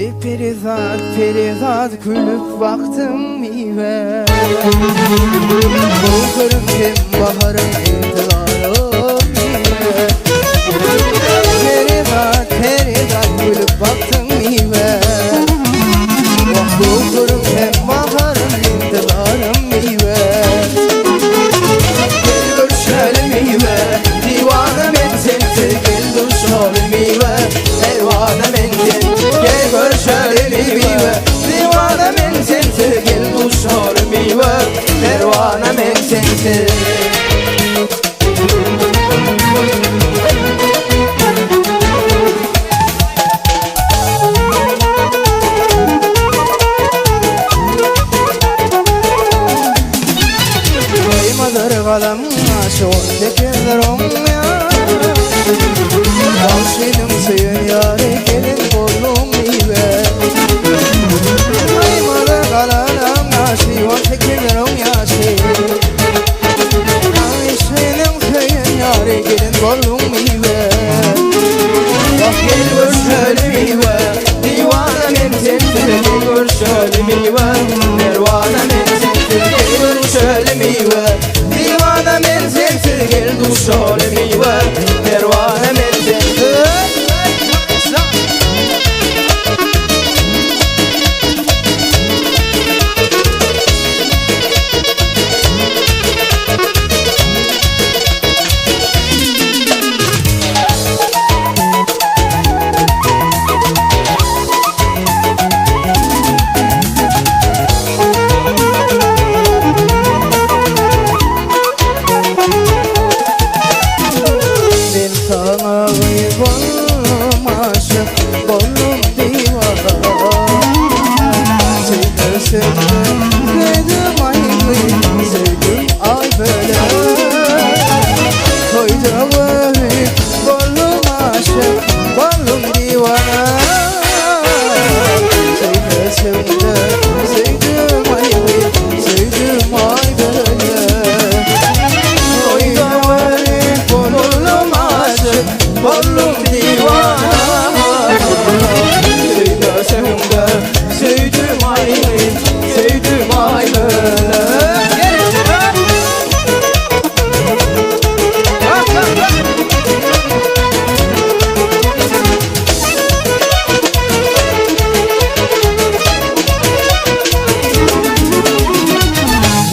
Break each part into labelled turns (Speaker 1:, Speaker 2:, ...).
Speaker 1: Perizat perizat gülüp baktım ive. Bulgurum hem baharım intiharım ive. Perizat perizat gülüp baktım ive. Bulgurum hem baharım intiharım ive. Gel görüşelim ive, divanım etsin. Gel görüşelim ive, pervanem etsin. Gel görüşelim ive, divanım etsin. Gel görüşelim ive, pervanem etsin. Kalam aşığındakilerim ya. Dalşinim suyun yâri gelin kolum ive. Kaymada kalam aşığındakilerim yaşı. Dalşinim suyun yâri gelin kolum ive. Bak gel görüşelim ive, divanım etsin. Gel görüşelim ive, pervanem etsin. Gel görüşelim ive, divanım etsin. Gel görüşelim ive, pervanem etsin. Kolum aşık, kolum divan. Sevdim ay böyle, sevdim ay böyle. Koyduğum kolum aşık, kolum divan. Sevdim ay böyle, sevdim ay böyle. Koyduğum kolum aşık, kolum divana. Sevdim ay, sevdim ay böyle.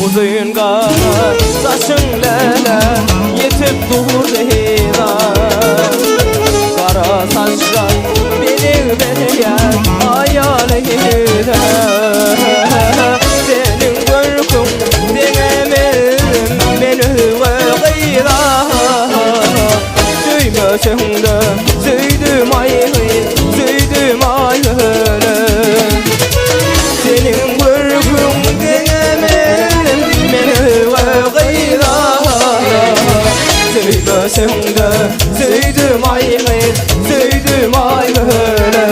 Speaker 1: Uzun saçın lele yetip durdu heyran. Kara saçlar beni yer hayalinde. Senin görkün denemedim beni gıyla. Söymesem de söyledim ay, söyledim ay öyle. Senin görkün denemedim beni gıyla. Söymesem de söyledim ay, söyledim ay öyle.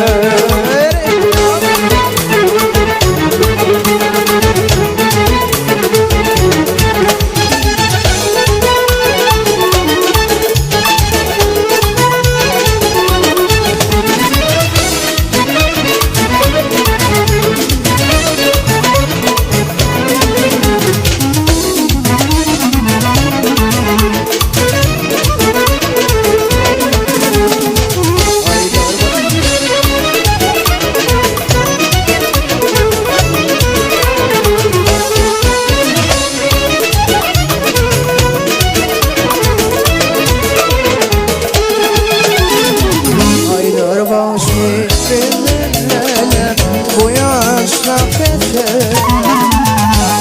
Speaker 1: Bu yaşta feter.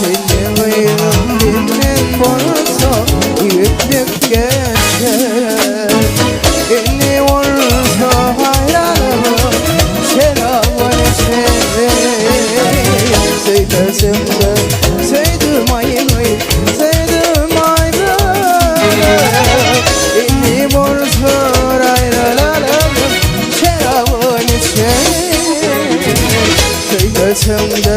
Speaker 1: Senin gayrın dinlen varsa yüklük geçer. Beni varsa hayranım şerabın içer. Söylesem de sevdim ay, sevdim ay böyle. Beni varsa hayranım şerabın içer. Söylesem de